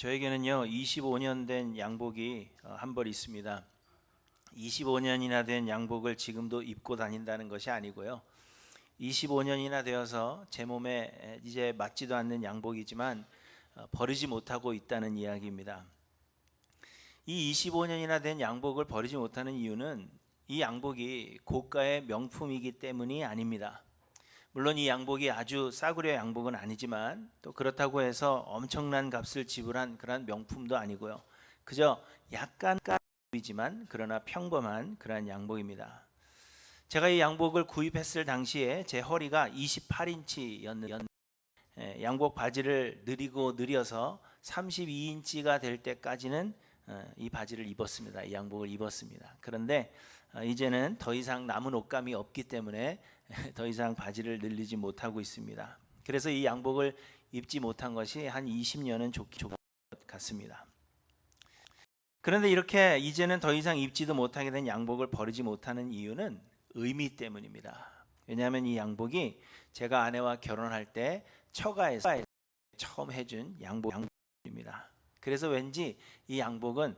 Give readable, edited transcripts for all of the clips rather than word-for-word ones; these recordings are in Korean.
저에게는요 25년 된 양복이 한 벌 있습니다. 25년이나 된 양복을 지금도 입고 다닌다는 것이 아니고요, 25년이나 되어서 제 몸에 이제 맞지도 않는 양복이지만 버리지 못하고 있다는 이야기입니다. 이 25년이나 된 양복을 버리지 못하는 이유는 이 양복이 고가의 명품이기 때문이 아닙니다. 물론 이 양복이 아주 싸구려 양복은 아니지만, 또 그렇다고 해서 엄청난 값을 지불한 그런 명품도 아니고요, 그저 약간 보이지만 그러나 평범한 그런 양복입니다. 제가 이 양복을 구입했을 당시에 제 허리가 28인치였는데 양복 바지를 느려서 32인치가 될 때까지는 이 바지를 입었습니다. 이 양복을 입었습니다. 그런데 이제는 더 이상 남은 옷감이 없기 때문에 더 이상 바지를 늘리지 못하고 있습니다. 그래서 이 양복을 입지 못한 것이 한 20년은 좋것 같습니다. 그런데 이렇게 이제는 더 이상 입지도 못하게 된 양복을 버리지 못하는 이유는 의미 때문입니다. 왜냐하면 이 양복이 제가 아내와 결혼할 때 처가에서 처음 해준 양복입니다. 그래서 왠지 이 양복은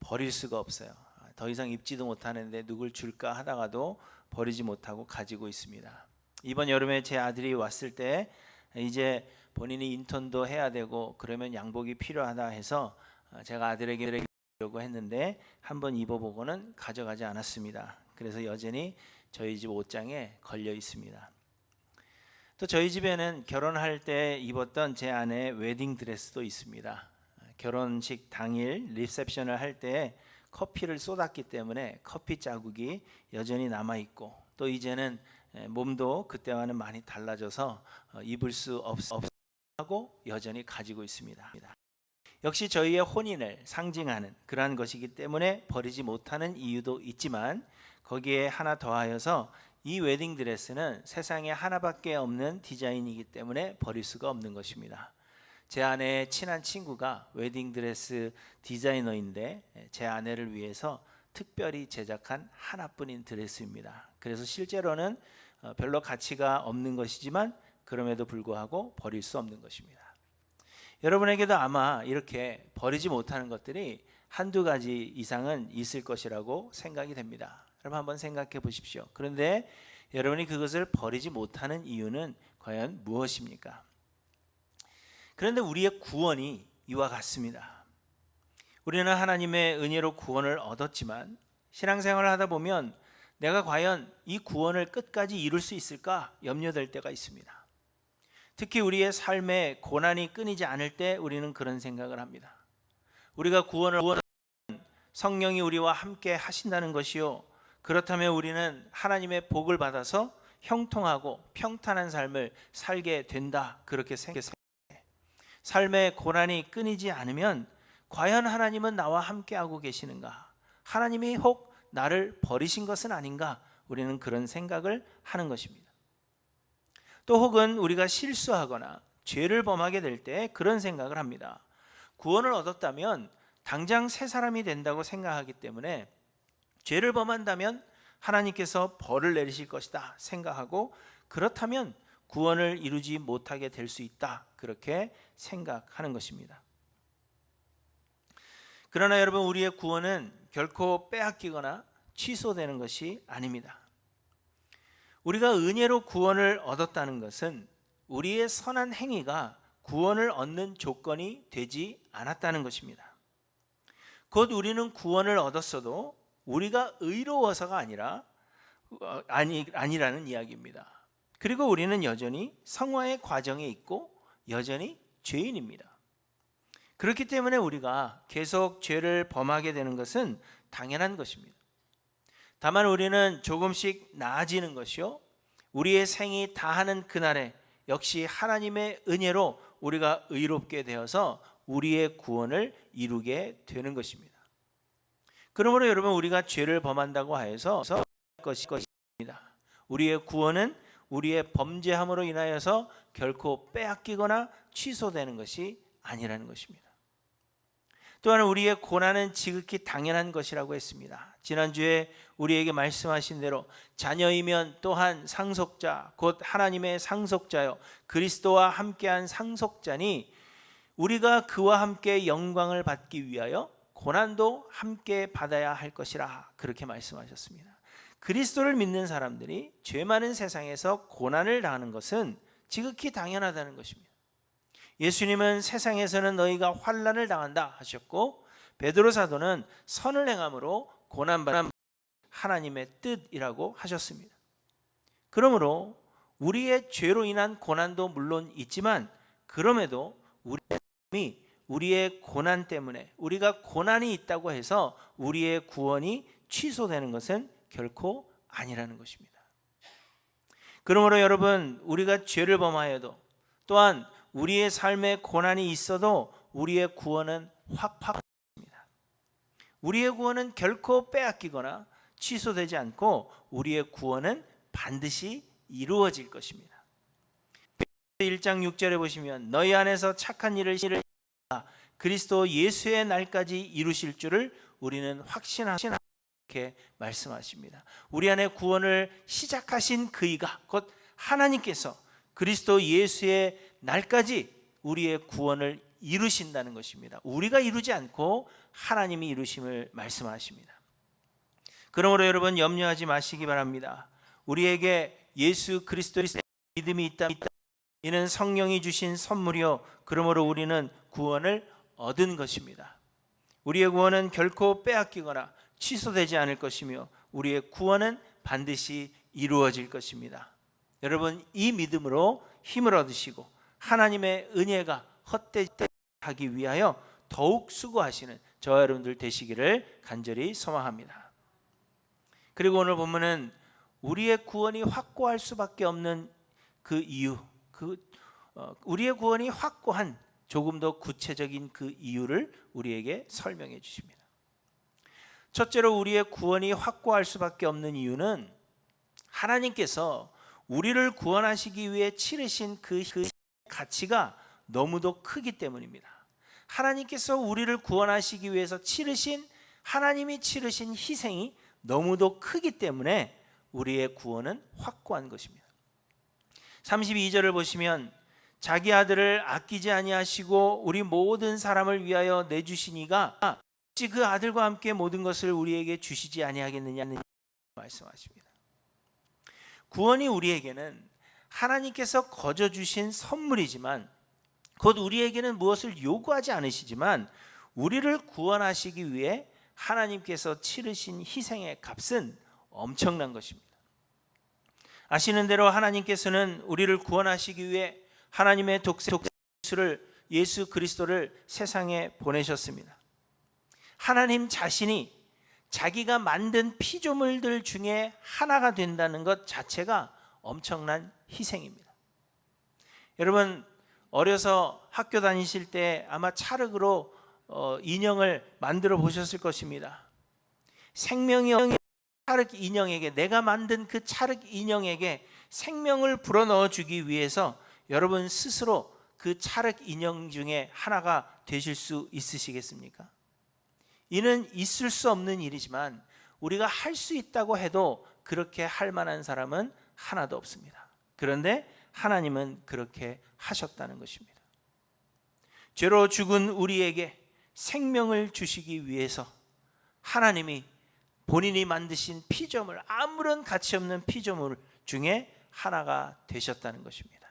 버릴 수가 없어요. 더 이상 입지도 못하는데 누굴 줄까 하다가도 버리지 못하고 가지고 있습니다. 이번 여름에 제 아들이 왔을 때 이제 본인이 인턴도 해야 되고 그러면 양복이 필요하다 해서 제가 아들에게 주려고 했는데 한번 입어보고는 가져가지 않았습니다. 그래서 여전히 저희 집 옷장에 걸려 있습니다. 또 저희 집에는 결혼할 때 입었던 제 아내의 웨딩 드레스도 있습니다. 결혼식 당일 리셉션을 할 때 커피를 쏟았기 때문에 커피 자국이 여전히 남아있고, 또 이제는 몸도 그때와는 많이 달라져서 입을 수 없고 여전히 가지고 있습니다. 역시 저희의 혼인을 상징하는 그러한 것이기 때문에 버리지 못하는 이유도 있지만, 거기에 하나 더하여서 이 웨딩 드레스는 세상에 하나밖에 없는 디자인이기 때문에 버릴 수가 없는 것입니다. 제 아내의 친한 친구가 웨딩 드레스 디자이너인데 제 아내를 위해서 특별히 제작한 하나뿐인 드레스입니다. 그래서 실제로는 별로 가치가 없는 것이지만 그럼에도 불구하고 버릴 수 없는 것입니다. 여러분에게도 아마 이렇게 버리지 못하는 것들이 한두 가지 이상은 있을 것이라고 생각이 됩니다. 여러분 한번 생각해 보십시오. 그런데 여러분이 그것을 버리지 못하는 이유는 과연 무엇입니까? 그런데 우리의 구원이 이와 같습니다. 우리는 하나님의 은혜로 구원을 얻었지만 신앙생활을 하다 보면 내가 과연 이 구원을 끝까지 이룰 수 있을까 염려될 때가 있습니다. 특히 우리의 삶에 고난이 끊이지 않을 때 우리는 그런 생각을 합니다. 우리가 구원을 성령이 우리와 함께 하신다는 것이요, 그렇다면 우리는 하나님의 복을 받아서 형통하고 평탄한 삶을 살게 된다, 그렇게 생각합니다. 삶의 고난이 끊이지 않으면 과연 하나님은 나와 함께하고 계시는가? 하나님이 혹 나를 버리신 것은 아닌가? 우리는 그런 생각을 하는 것입니다. 또 혹은 우리가 실수하거나 죄를 범하게 될 때 그런 생각을 합니다. 구원을 얻었다면 당장 새 사람이 된다고 생각하기 때문에 죄를 범한다면 하나님께서 벌을 내리실 것이다 생각하고, 그렇다면 구원을 이루지 못하게 될 수 있다, 그렇게 생각하는 것입니다. 그러나 여러분, 우리의 구원은 결코 빼앗기거나 취소되는 것이 아닙니다. 우리가 은혜로 구원을 얻었다는 것은 우리의 선한 행위가 구원을 얻는 조건이 되지 않았다는 것입니다. 곧 우리는 구원을 얻었어도 우리가 의로워서가 아니라는 이야기입니다. 그리고 우리는 여전히 성화의 과정에 있고 여전히 죄인입니다. 그렇기 때문에 우리가 계속 죄를 범하게 되는 것은 당연한 것입니다. 다만 우리는 조금씩 나아지는 것이요, 우리의 생이 다하는 그날에 역시 하나님의 은혜로 우리가 의롭게 되어서 우리의 구원을 이루게 되는 것입니다. 그러므로 여러분, 우리가 죄를 범한다고 하여서 것입니다. 우리의 구원은 우리의 범죄함으로 인하여서 결코 빼앗기거나 취소되는 것이 아니라는 것입니다. 또한 우리의 고난은 지극히 당연한 것이라고 했습니다. 지난주에 우리에게 말씀하신 대로 자녀이면 또한 상속자, 곧 하나님의 상속자요, 그리스도와 함께한 상속자니 우리가 그와 함께 영광을 받기 위하여 고난도 함께 받아야 할 것이라 그렇게 말씀하셨습니다. 그리스도를 믿는 사람들이 죄 많은 세상에서 고난을 당하는 것은 지극히 당연하다는 것입니다. 예수님은 세상에서는 너희가 환난을 당한다 하셨고, 베드로 사도는 선을 행함으로 고난받는 하나님의 뜻이라고 하셨습니다. 그러므로 우리의 죄로 인한 고난도 물론 있지만, 그럼에도 우리의 고난 때문에, 우리가 고난이 있다고 해서 우리의 구원이 취소되는 것은 결코 아니라는 것입니다. 그러므로 여러분, 우리가 죄를 범하여도, 또한 우리의 삶에 고난이 있어도 우리의 구원은 확확합니다. 우리의 구원은 결코 빼앗기거나 취소되지 않고 우리의 구원은 반드시 이루어질 것입니다. 1장 6절에 보시면 너희 안에서 착한 일을 그리스도 예수의 날까지 이루실 줄을 우리는 확신하시나 이렇게 말씀하십니다. 우리 안에 구원을 시작하신 그이가, 곧 하나님께서 그리스도 예수의 날까지 우리의 구원을 이루신다는 것입니다. 우리가 이루지 않고 하나님이 이루심을 말씀하십니다. 그러므로 여러분, 염려하지 마시기 바랍니다. 우리에게 예수 그리스도의 믿음이 있다. 이는 성령이 주신 선물이요, 그러므로 우리는 구원을 얻은 것입니다. 우리의 구원은 결코 빼앗기거나 취소되지 않을 것이며 우리의 구원은 반드시 이루어질 것입니다. 여러분, 이 믿음으로 힘을 얻으시고 하나님의 은혜가 헛되지 하기 위하여 더욱 수고하시는 저와 여러분들 되시기를 간절히 소망합니다. 그리고 오늘 본문은 우리의 구원이 확고할 수밖에 없는 그 이유, 우리의 구원이 확고한 조금 더 구체적인 그 이유를 우리에게 설명해 주십니다. 첫째로 우리의 구원이 확고할 수밖에 없는 이유는 하나님께서 우리를 구원하시기 위해 치르신 그 가치가 너무도 크기 때문입니다. 하나님께서 우리를 구원하시기 위해서 하나님이 치르신 희생이 너무도 크기 때문에 우리의 구원은 확고한 것입니다. 32절을 보시면 자기 아들을 아끼지 아니하시고 우리 모든 사람을 위하여 내주시니가 어찌 그 아들과 함께 모든 것을 우리에게 주시지 아니하겠느냐는 말씀하십니다. 구원이 우리에게는 하나님께서 거저 주신 선물이지만, 곧 우리에게는 무엇을 요구하지 않으시지만 우리를 구원하시기 위해 하나님께서 치르신 희생의 값은 엄청난 것입니다. 아시는 대로 하나님께서는 우리를 구원하시기 위해 하나님의 독생자를, 예수 그리스도를 세상에 보내셨습니다. 하나님 자신이 자기가 만든 피조물들 중에 하나가 된다는 것 자체가 엄청난 희생입니다. 여러분, 어려서 학교 다니실 때 아마 찰흙으로 인형을 만들어 보셨을 것입니다. 생명이 찰흙 인형에게, 내가 만든 그 찰흙 인형에게 생명을 불어넣어 주기 위해서 여러분 스스로 그 찰흙 인형 중에 하나가 되실 수 있으시겠습니까? 이는 있을 수 없는 일이지만 우리가 할 수 있다고 해도 그렇게 할 만한 사람은 하나도 없습니다. 그런데 하나님은 그렇게 하셨다는 것입니다. 죄로 죽은 우리에게 생명을 주시기 위해서 하나님이 본인이 만드신 피조물, 아무런 가치 없는 피조물 중에 하나가 되셨다는 것입니다.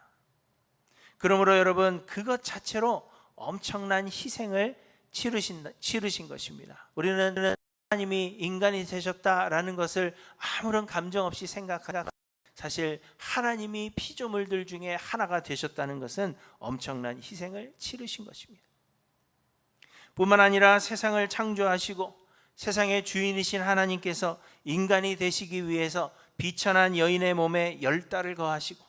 그러므로 여러분, 그것 자체로 엄청난 희생을 치르신 것입니다. 우리는 하나님이 인간이 되셨다라는 것을 아무런 감정 없이 생각하다가 사실 하나님이 피조물들 중에 하나가 되셨다는 것은 엄청난 희생을 치르신 것입니다. 뿐만 아니라 세상을 창조하시고 세상의 주인이신 하나님께서 인간이 되시기 위해서 비천한 여인의 몸에 10달을 거하시고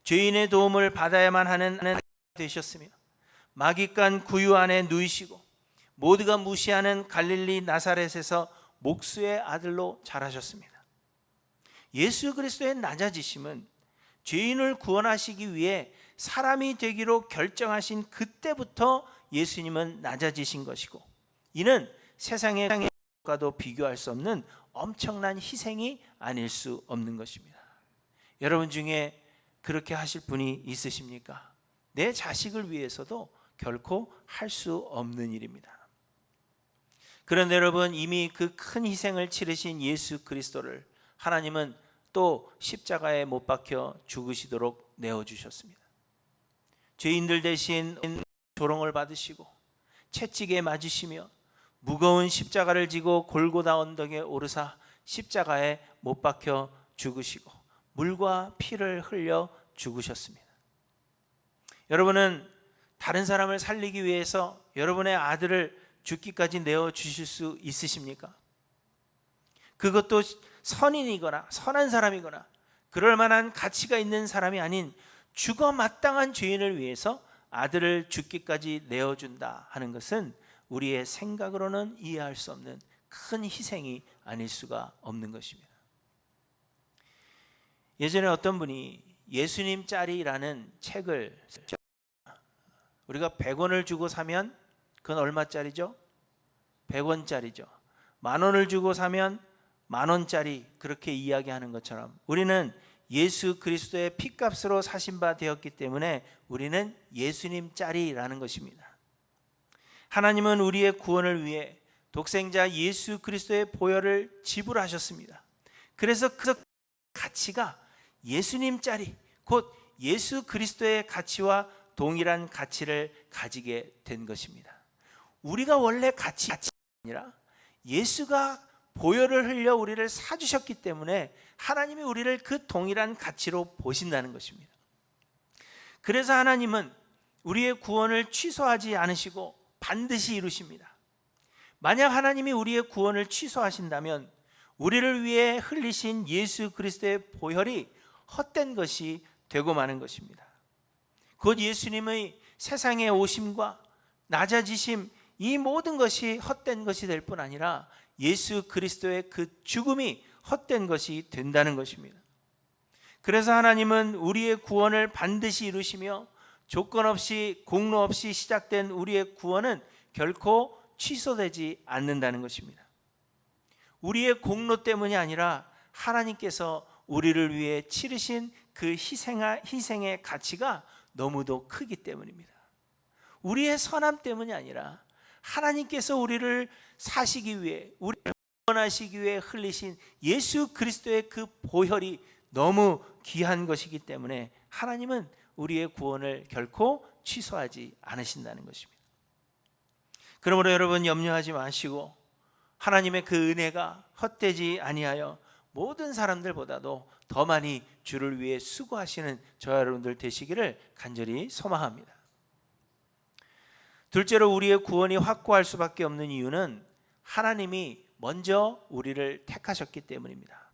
죄인의 도움을 받아야만 하는 되셨으며 마깃간 구유 안에 누이시고 모두가 무시하는 갈릴리 나사렛에서 목수의 아들로 자라셨습니다. 예수 그리스도의 낮아지심은 죄인을 구원하시기 위해 사람이 되기로 결정하신 그때부터 예수님은 낮아지신 것이고, 이는 세상의 것과도 비교할 수 없는 엄청난 희생이 아닐 수 없는 것입니다. 여러분 중에 그렇게 하실 분이 있으십니까? 내 자식을 위해서도 결코 할 수 없는 일입니다. 그런데 여러분, 이미 그 큰 희생을 치르신 예수 그리스도를 하나님은 또 십자가에 못 박혀 죽으시도록 내어주셨습니다. 죄인들 대신 조롱을 받으시고 채찍에 맞으시며 무거운 십자가를 지고 골고다 언덕에 오르사 십자가에 못 박혀 죽으시고 물과 피를 흘려 죽으셨습니다. 여러분은 다른 사람을 살리기 위해서 여러분의 아들을 죽기까지 내어주실 수 있으십니까? 그것도 선인이거나 선한 사람이거나 그럴 만한 가치가 있는 사람이 아닌 죽어 마땅한 죄인을 위해서 아들을 죽기까지 내어준다 하는 것은 우리의 생각으로는 이해할 수 없는 큰 희생이 아닐 수가 없는 것입니다. 예전에 어떤 분이 예수님 짤이라는 책을, 우리가 100원을 주고 사면 그건 얼마짜리죠? 100원짜리죠. 10,000원을 주고 사면 10,000원짜리, 그렇게 이야기하는 것처럼 우리는 예수 그리스도의 피값으로 사신 바 되었기 때문에 우리는 예수님 짤이라는 것입니다. 하나님은 우리의 구원을 위해 독생자 예수 그리스도의 보혈을 지불하셨습니다. 그래서 그 가치가 예수님 짤이, 곧 예수 그리스도의 가치와 동일한 가치를 가지게 된 것입니다. 우리가 원래 가치가 아니라 예수가 보혈을 흘려 우리를 사주셨기 때문에 하나님이 우리를 그 동일한 가치로 보신다는 것입니다. 그래서 하나님은 우리의 구원을 취소하지 않으시고 반드시 이루십니다. 만약 하나님이 우리의 구원을 취소하신다면 우리를 위해 흘리신 예수 그리스도의 보혈이 헛된 것이 되고 마는 것입니다. 곧 예수님의 세상에 오심과 낮아지심, 이 모든 것이 헛된 것이 될 뿐 아니라 예수 그리스도의 그 죽음이 헛된 것이 된다는 것입니다. 그래서 하나님은 우리의 구원을 반드시 이루시며 조건 없이 공로 없이 시작된 우리의 구원은 결코 취소되지 않는다는 것입니다. 우리의 공로 때문이 아니라 하나님께서 우리를 위해 치르신 그 희생의 가치가 너무도 크기 때문입니다. 우리의 선함 때문이 아니라 하나님께서 우리를 사시기 위해, 우리를 구원하시기 위해 흘리신 예수 그리스도의 그 보혈이 너무 귀한 것이기 때문에 하나님은 우리의 구원을 결코 취소하지 않으신다는 것입니다. 그러므로 여러분, 염려하지 마시고 하나님의 그 은혜가 헛되지 아니하여 모든 사람들보다도 더 많이 주를 위해 수고하시는 저와 여러분들 되시기를 간절히 소망합니다. 둘째로, 우리의 구원이 확고할 수밖에 없는 이유는 하나님이 먼저 우리를 택하셨기 때문입니다.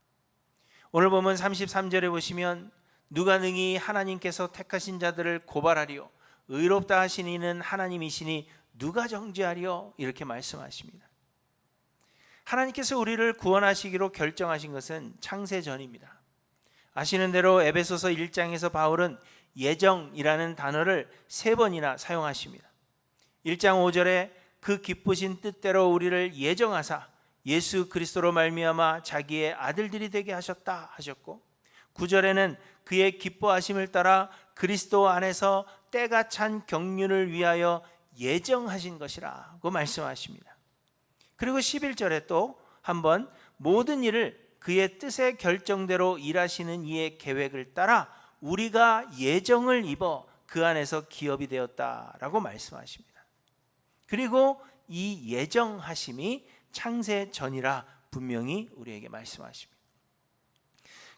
오늘 보면 33절에 보시면 누가 능히 하나님께서 택하신 자들을 고발하리요, 의롭다 하신 이는 하나님이시니 누가 정죄하리요, 이렇게 말씀하십니다. 하나님께서 우리를 구원하시기로 결정하신 것은 창세 전입니다. 아시는 대로 에베소서 1장에서 바울은 예정이라는 단어를 3번이나 사용하십니다. 1장 5절에 그 기쁘신 뜻대로 우리를 예정하사 예수 그리스도로 말미암아 자기의 아들들이 되게 하셨다 하셨고, 9절에는 그의 기뻐하심을 따라 그리스도 안에서 때가 찬 경륜을 위하여 예정하신 것이라고 말씀하십니다. 그리고 11절에 또 한번 모든 일을 그의 뜻의 결정대로 일하시는 이의 계획을 따라 우리가 예정을 입어 그 안에서 기업이 되었다라고 말씀하십니다. 그리고 이 예정하심이 창세 전이라 분명히 우리에게 말씀하십니다.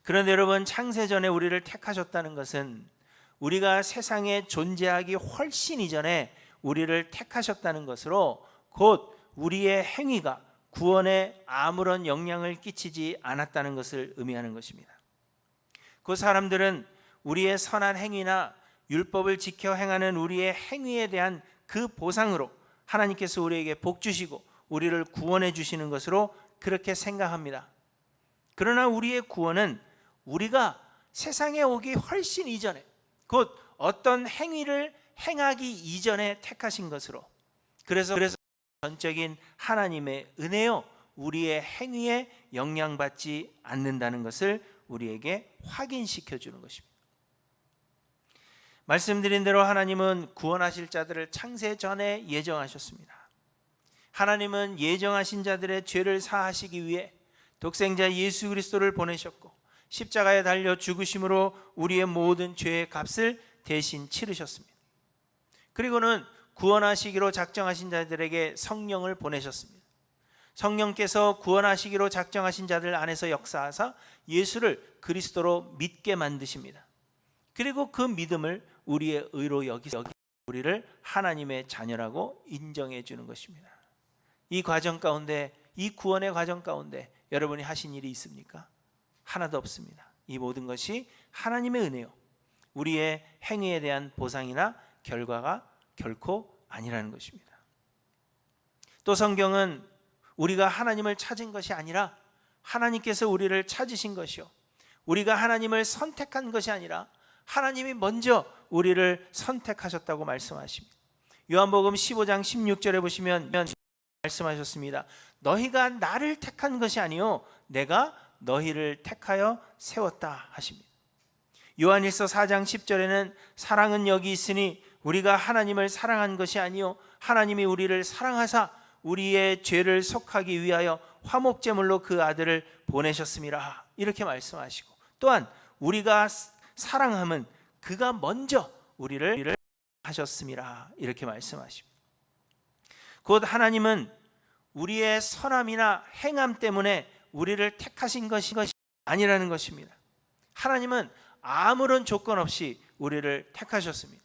그런데 여러분, 창세 전에 우리를 택하셨다는 것은 우리가 세상에 존재하기 훨씬 이전에 우리를 택하셨다는 것으로 곧 우리의 행위가 구원에 아무런 영향을 끼치지 않았다는 것을 의미하는 것입니다. 그 사람들은 우리의 선한 행위나 율법을 지켜 행하는 우리의 행위에 대한 그 보상으로 하나님께서 우리에게 복 주시고 우리를 구원해 주시는 것으로 그렇게 생각합니다. 그러나 우리의 구원은 우리가 세상에 오기 훨씬 이전에, 곧 어떤 행위를 행하기 이전에 택하신 것으로, 그래서 전적인 하나님의 은혜요, 우리의 행위에 영향받지 않는다는 것을 우리에게 확인시켜 주는 것입니다. 말씀드린 대로 하나님은 구원하실 자들을 창세 전에 예정하셨습니다. 하나님은 예정하신 자들의 죄를 사하시기 위해 독생자 예수 그리스도를 보내셨고 십자가에 달려 죽으심으로 우리의 모든 죄의 값을 대신 치르셨습니다. 그리고는 구원하시기로 작정하신 자들에게 성령을 보내셨습니다. 성령께서 구원하시기로 작정하신 자들 안에서 역사하사 예수를 그리스도로 믿게 만드십니다. 그리고 그 믿음을 우리의 의로 여기서 우리를 하나님의 자녀라고 인정해 주는 것입니다. 이 과정 가운데, 이 구원의 과정 가운데 여러분이 하신 일이 있습니까? 하나도 없습니다. 이 모든 것이 하나님의 은혜요, 우리의 행위에 대한 보상이나 결과가 결코 아니라는 것입니다. 또 성경은 우리가 하나님을 찾은 것이 아니라 하나님께서 우리를 찾으신 것이요, 우리가 하나님을 선택한 것이 아니라 하나님이 먼저 우리를 선택하셨다고 말씀하십니다. 요한복음 15장 16절에 보시면 말씀하셨습니다. 너희가 나를 택한 것이 아니요 내가 너희를 택하여 세웠다 하십니다. 요한일서 4장 10절에는 사랑은 여기 있으니 우리가 하나님을 사랑한 것이 아니요 하나님이 우리를 사랑하사 우리의 죄를 속하기 위하여 화목제물로 그 아들을 보내셨음이라 이렇게 말씀하시고, 또한 우리가 사랑함은 그가 먼저 우리를 하셨음이라 이렇게 말씀하십니다. 곧 하나님은 우리의 선함이나 행함 때문에 우리를 택하신 것이 아니라는 것입니다. 하나님은 아무런 조건 없이 우리를 택하셨습니다.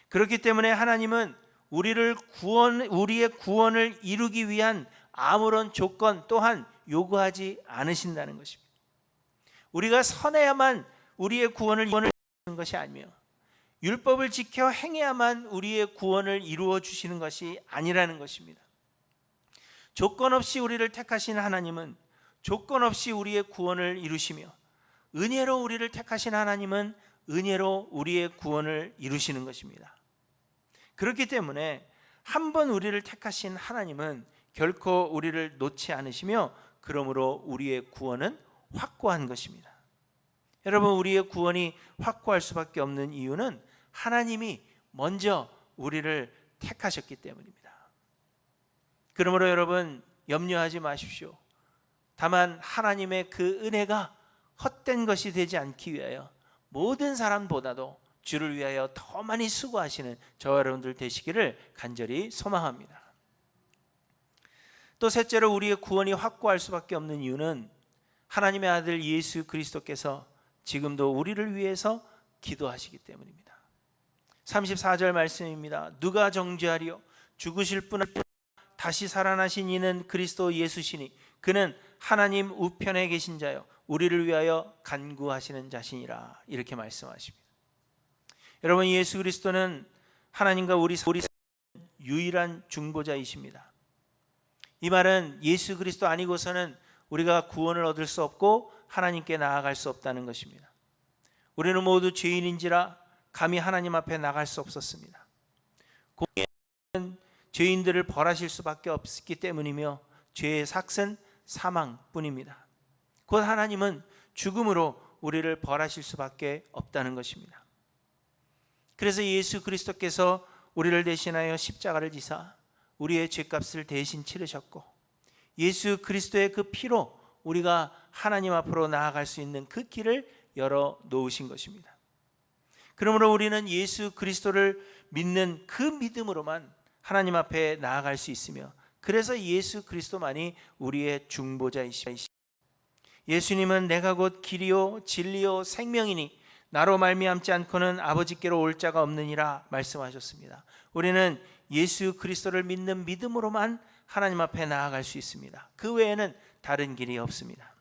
그렇기 때문에 하나님은 우리의 구원을 이루기 위한 아무런 조건 또한 요구하지 않으신다는 것입니다. 우리가 선해야만 우리의 구원을 이루는 것이 아니며 율법을 지켜 행해야만 우리의 구원을 이루어 주시는 것이 아니라는 것입니다. 조건 없이 우리를 택하신 하나님은 조건 없이 우리의 구원을 이루시며, 은혜로 우리를 택하신 하나님은 은혜로 우리의 구원을 이루시는 것입니다. 그렇기 때문에 한 번 우리를 택하신 하나님은 결코 우리를 놓지 않으시며, 그러므로 우리의 구원은 확고한 것입니다. 여러분, 우리의 구원이 확고할 수밖에 없는 이유는 하나님이 먼저 우리를 택하셨기 때문입니다. 그러므로 여러분, 염려하지 마십시오. 다만 하나님의 그 은혜가 헛된 것이 되지 않기 위하여 모든 사람보다도 주를 위하여 더 많이 수고하시는 저와 여러분들 되시기를 간절히 소망합니다. 또 셋째로 우리의 구원이 확고할 수밖에 없는 이유는 하나님의 아들 예수 그리스도께서 지금도 우리를 위해서 기도하시기 때문입니다. 34절 말씀입니다. 누가 정죄하리요? 죽으실 분을 다시 살아나신 이는 그리스도 예수시니 그는 하나님 우편에 계신 자요 우리를 위하여 간구하시는 자신이라 이렇게 말씀하십니다. 여러분, 예수 그리스도는 하나님과 우리 유일한 중보자이십니다. 이 말은 예수 그리스도 아니고서는 우리가 구원을 얻을 수 없고 하나님께 나아갈 수 없다는 것입니다. 우리는 모두 죄인인지라 감히 하나님 앞에 나갈 수 없었습니다. 공의는 죄인들을 벌하실 수밖에 없기 때문이며 죄의 삭은 사망뿐입니다. 곧 하나님은 죽음으로 우리를 벌하실 수밖에 없다는 것입니다. 그래서 예수 그리스도께서 우리를 대신하여 십자가를 지사 우리의 죄값을 대신 치르셨고, 예수 그리스도의 그 피로 우리가 하나님 앞으로 나아갈 수 있는 그 길을 열어 놓으신 것입니다. 그러므로 우리는 예수 그리스도를 믿는 그 믿음으로만 하나님 앞에 나아갈 수 있으며, 그래서 예수 그리스도만이 우리의 중보자이시오. 예수님은 내가 곧 길이요 진리요 생명이니 나로 말미암지 않고는 아버지께로 올 자가 없느니라 말씀하셨습니다. 우리는 예수 그리스도를 믿는 믿음으로만 하나님 앞에 나아갈 수 있습니다. 그 외에는 다른 길이 없습니다.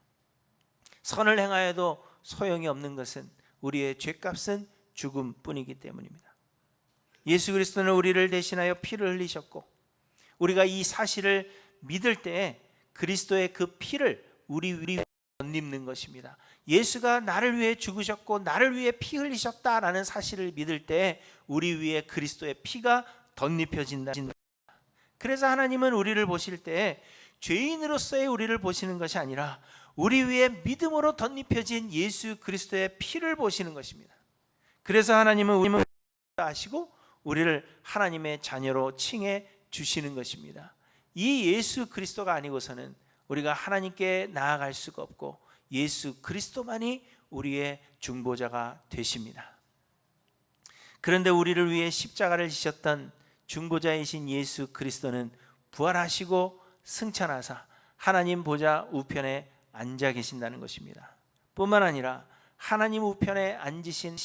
선을 행하여도 소용이 없는 것은 우리의 죄값은 죽음뿐이기 때문입니다. 예수 그리스도는 우리를 대신하여 피를 흘리셨고, 우리가 이 사실을 믿을 때에 그리스도의 그 피를 우리 위에 덧입는 것입니다. 예수가 나를 위해 죽으셨고 나를 위해 피 흘리셨다라는 사실을 믿을 때 우리 위에 그리스도의 피가 덧입혀진다. 그래서 하나님은 우리를 보실 때 죄인으로서의 우리를 보시는 것이 아니라 우리 위에 믿음으로 덧입혀진 예수 그리스도의 피를 보시는 것입니다. 그래서 하나님은 우리를 아시고 우리를 하나님의 자녀로 칭해 주시는 것입니다. 이 예수 그리스도가 아니고서는 우리가 하나님께 나아갈 수가 없고 예수 그리스도만이 우리의 중보자가 되십니다. 그런데 우리를 위해 십자가를 지셨던 중보자이신 예수 그리스도는 부활하시고 승천하사 하나님 보좌 우편에 앉아 계신다는 것입니다. 뿐만 아니라 하나님 우편에 앉으신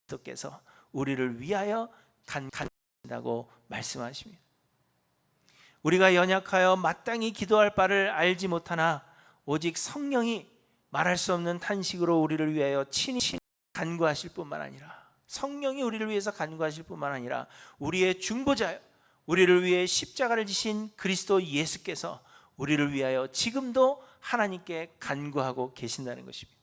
그리스도께서 우리를 위하여 간다고 말씀하십니다. 우리가 연약하여 마땅히 기도할 바를 알지 못하나 오직 성령이 말할 수 없는 탄식으로 우리를 위하여 친히 간구하실 뿐만 아니라, 성령이 우리를 위해서 간구하실 뿐만 아니라 우리의 중보자여 우리를 위해 십자가를 지신 그리스도 예수께서 우리를 위하여 지금도 하나님께 간구하고 계신다는 것입니다.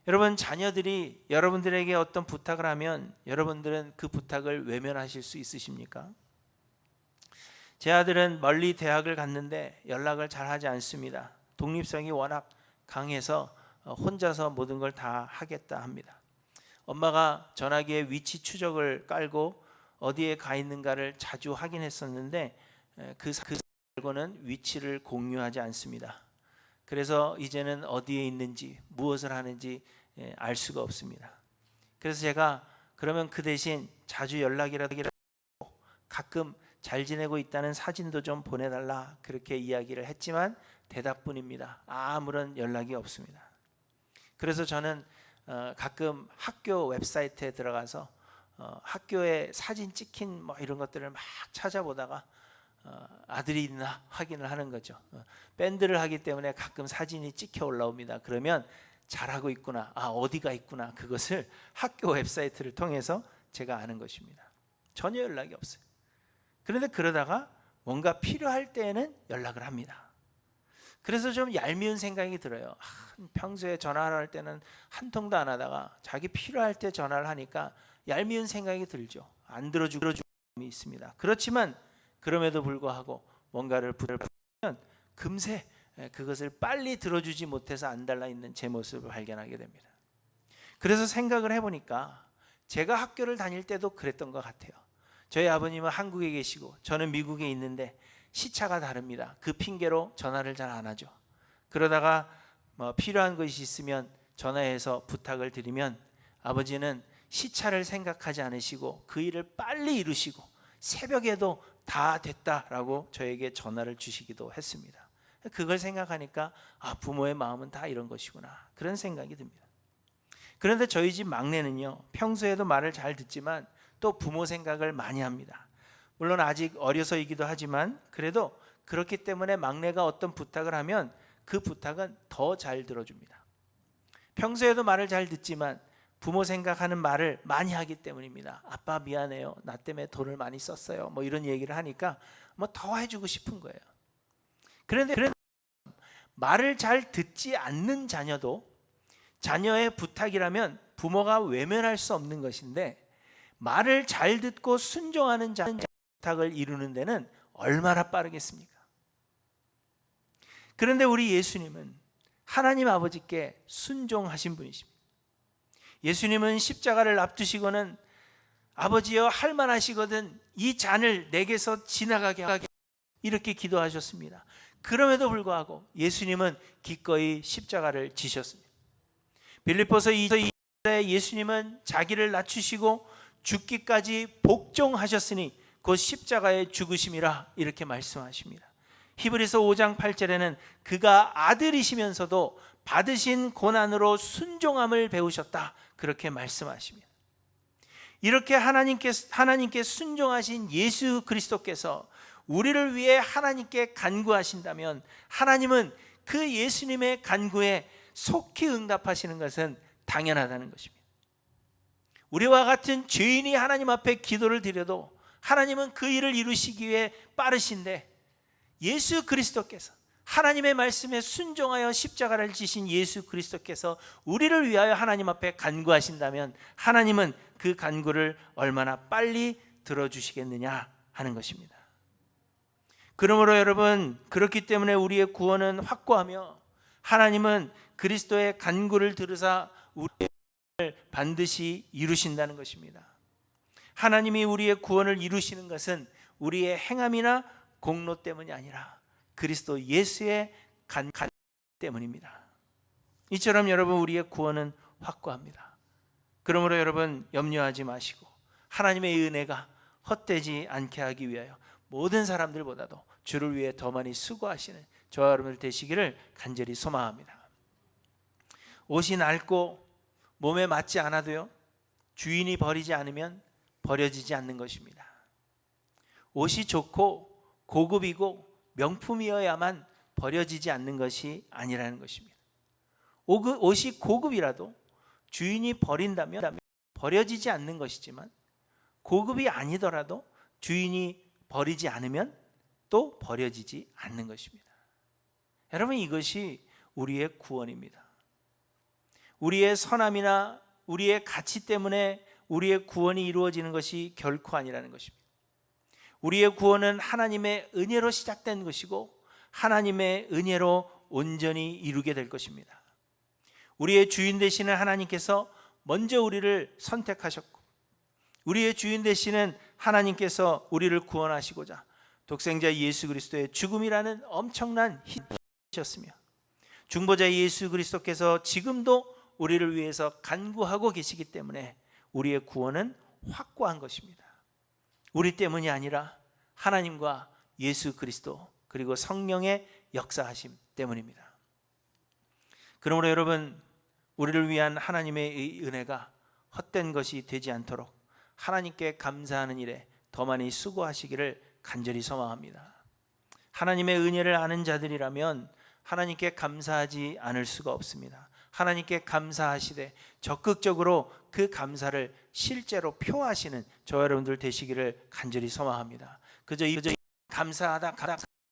여러분, 자녀들이 여러분들에게 어떤 부탁을 하면 여러분들은 그 부탁을 외면하실 수 있으십니까? 제 아들은 멀리 대학을 갔는데 연락을 잘 하지 않습니다. 독립성이 워낙 강해서 혼자서 모든 걸 다 하겠다 합니다. 엄마가 전화기에 위치 추적을 깔고 어디에 가 있는가를 자주 확인했었는데 그 말고는 위치를 공유하지 않습니다. 그래서 이제는 어디에 있는지 무엇을 하는지 알 수가 없습니다. 그래서 제가 그러면 그 대신 자주 연락이라도 하고 가끔 잘 지내고 있다는 사진도 좀 보내달라 그렇게 이야기를 했지만 대답뿐입니다. 아무런 연락이 없습니다. 그래서 저는 가끔 학교 웹사이트에 들어가서 학교에 사진 찍힌 뭐 이런 것들을 막 찾아보다가 아들이 있나 확인을 하는 거죠. 밴드를 하기 때문에 가끔 사진이 찍혀 올라옵니다. 그러면 잘하고 있구나, 어디가 있구나, 그것을 학교 웹사이트를 통해서 제가 아는 것입니다. 전혀 연락이 없어요. 그런데 그러다가 뭔가 필요할 때에는 연락을 합니다. 그래서 좀 얄미운 생각이 들어요. 평소에 전화를 할 때는 한 통도 안 하다가 자기 필요할 때 전화를 하니까 얄미운 생각이 들죠. 안 들어주고 마음이 있습니다. 그렇지만 그럼에도 불구하고 뭔가를 부탁하면 금세 그것을 빨리 들어주지 못해서 안달나 있는 제 모습을 발견하게 됩니다. 그래서 생각을 해보니까 제가 학교를 다닐 때도 그랬던 것 같아요. 저희 아버님은 한국에 계시고 저는 미국에 있는데 시차가 다릅니다. 그 핑계로 전화를 잘 안 하죠. 그러다가 필요한 것이 있으면 전화해서 부탁을 드리면 아버지는 시차를 생각하지 않으시고 그 일을 빨리 이루시고 새벽에도 다 됐다라고 저에게 전화를 주시기도 했습니다. 그걸 생각하니까 부모의 마음은 다 이런 것이구나, 그런 생각이 듭니다. 그런데 저희 집 막내는요, 평소에도 말을 잘 듣지만 또 부모 생각을 많이 합니다. 물론 아직 어려서이기도 하지만 그래도 그렇기 때문에 막내가 어떤 부탁을 하면 그 부탁은 더 잘 들어줍니다. 평소에도 말을 잘 듣지만 부모 생각하는 말을 많이 하기 때문입니다. 아빠 미안해요, 나 때문에 돈을 많이 썼어요, 뭐 이런 얘기를 하니까 더 해주고 싶은 거예요. 그런데 말을 잘 듣지 않는 자녀도 자녀의 부탁이라면 부모가 외면할 수 없는 것인데, 말을 잘 듣고 순종하는 자녀의 부탁을 이루는 데는 얼마나 빠르겠습니까? 그런데 우리 예수님은 하나님 아버지께 순종하신 분이십니다. 예수님은 십자가를 앞두시고는 아버지여 할만하시거든 이 잔을 내게서 지나가게 하게, 이렇게 기도하셨습니다. 그럼에도 불구하고 예수님은 기꺼이 십자가를 지셨습니다. 빌립보서 2절에 예수님은 자기를 낮추시고 죽기까지 복종하셨으니 곧 십자가의 죽으심이라 이렇게 말씀하십니다. 히브리서 5장 8절에는 그가 아들이시면서도 받으신 고난으로 순종함을 배우셨다 그렇게 말씀하십니다. 이렇게 하나님께 순종하신 예수 그리스도께서 우리를 위해 하나님께 간구하신다면 하나님은 그 예수님의 간구에 속히 응답하시는 것은 당연하다는 것입니다. 우리와 같은 죄인이 하나님 앞에 기도를 드려도 하나님은 그 일을 이루시기 위해 빠르신데, 예수 그리스도께서 하나님의 말씀에 순종하여 십자가를 지신 예수 그리스도께서 우리를 위하여 하나님 앞에 간구하신다면 하나님은 그 간구를 얼마나 빨리 들어주시겠느냐 하는 것입니다. 그러므로 여러분, 그렇기 때문에 우리의 구원은 확고하며 하나님은 그리스도의 간구를 들으사 우리를 반드시 이루신다는 것입니다. 하나님이 우리의 구원을 이루시는 것은 우리의 행함이나 공로 때문이 아니라 그리스도 예수의 간 때문입니다. 이처럼 여러분, 우리의 구원은 확고합니다. 그러므로 여러분, 염려하지 마시고 하나님의 은혜가 헛되지 않게 하기 위하여 모든 사람들보다도 주를 위해 더 많이 수고하시는 저와 여러분들 되시기를 간절히 소망합니다. 옷이 낡고 몸에 맞지 않아도요, 주인이 버리지 않으면 버려지지 않는 것입니다. 옷이 좋고 고급이고 명품이어야만 버려지지 않는 것이 아니라는 것입니다. 옷이 고급이라도 주인이 버린다면 버려지지 않는 것이지만, 고급이 아니더라도 주인이 버리지 않으면 또 버려지지 않는 것입니다. 여러분, 이것이 우리의 구원입니다. 우리의 선함이나 우리의 가치 때문에 우리의 구원이 이루어지는 것이 결코 아니라는 것입니다. 우리의 구원은 하나님의 은혜로 시작된 것이고 하나님의 은혜로 온전히 이루게 될 것입니다. 우리의 주인 되시는 하나님께서 먼저 우리를 선택하셨고, 우리의 주인 되시는 하나님께서 우리를 구원하시고자 독생자 예수 그리스도의 죽음이라는 엄청난 희생이셨으며, 중보자 예수 그리스도께서 지금도 우리를 위해서 간구하고 계시기 때문에 우리의 구원은 확고한 것입니다. 우리 때문이 아니라 하나님과 예수 그리스도 그리고 성령의 역사하심 때문입니다. 그러므로 여러분, 우리를 위한 하나님의 은혜가 헛된 것이 되지 않도록 하나님께 감사하는 일에 더 많이 수고하시기를 간절히 소망합니다. 하나님의 은혜를 아는 자들이라면 하나님께 감사하지 않을 수가 없습니다. 하나님께 감사하시되 적극적으로 그 감사를 실제로 표하시는 저와 여러분들 되시기를 간절히 소망합니다. 그저 감사하다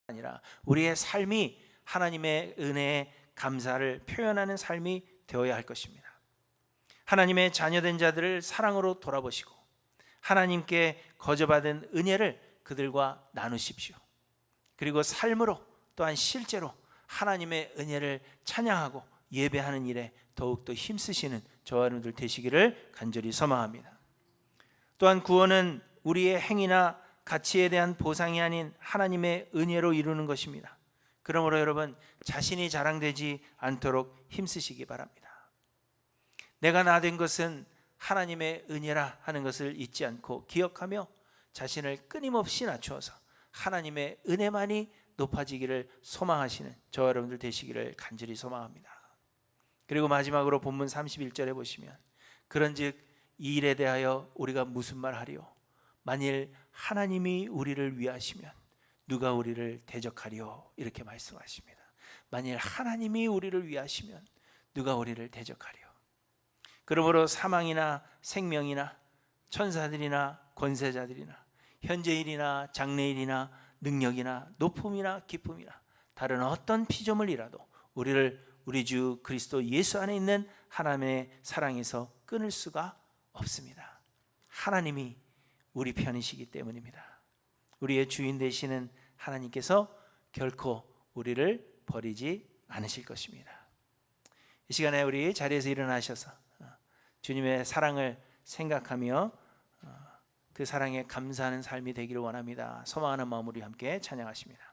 아니라 우리의 삶이 하나님의 은혜에 감사를 표현하는 삶이 되어야 할 것입니다. 하나님의 자녀된 자들을 사랑으로 돌아보시고 하나님께 거저받은 은혜를 그들과 나누십시오. 그리고 삶으로 또한 실제로 하나님의 은혜를 찬양하고 예배하는 일에 더욱더 힘쓰시는 저와 여러분들 되시기를 간절히 소망합니다. 또한 구원은 우리의 행위나 가치에 대한 보상이 아닌 하나님의 은혜로 이루는 것입니다. 그러므로 여러분, 자신이 자랑되지 않도록 힘쓰시기 바랍니다. 내가 나 된 것은 하나님의 은혜라 하는 것을 잊지 않고 기억하며 자신을 끊임없이 낮추어서 하나님의 은혜만이 높아지기를 소망하시는 저와 여러분들 되시기를 간절히 소망합니다. 그리고 마지막으로 본문 31절에 보시면, 그런즉 이 일에 대하여 우리가 무슨 말하리요? 만일 하나님이 우리를 위하시면 누가 우리를 대적하리요? 이렇게 말씀하십니다. 만일 하나님이 우리를 위하시면 누가 우리를 대적하리요? 그러므로 사망이나 생명이나 천사들이나 권세자들이나 현재일이나 장래일이나 능력이나 높음이나 기쁨이나 다른 어떤 피조물이라도 우리를 우리 주 그리스도 예수 안에 있는 하나님의 사랑에서 끊을 수가 없습니다. 하나님이 우리 편이시기 때문입니다. 우리의 주인 되시는 하나님께서 결코 우리를 버리지 않으실 것입니다. 이 시간에 우리 자리에서 일어나셔서 주님의 사랑을 생각하며 그 사랑에 감사하는 삶이 되기를 원합니다. 소망하는 마음 우리 함께 찬양하십니다.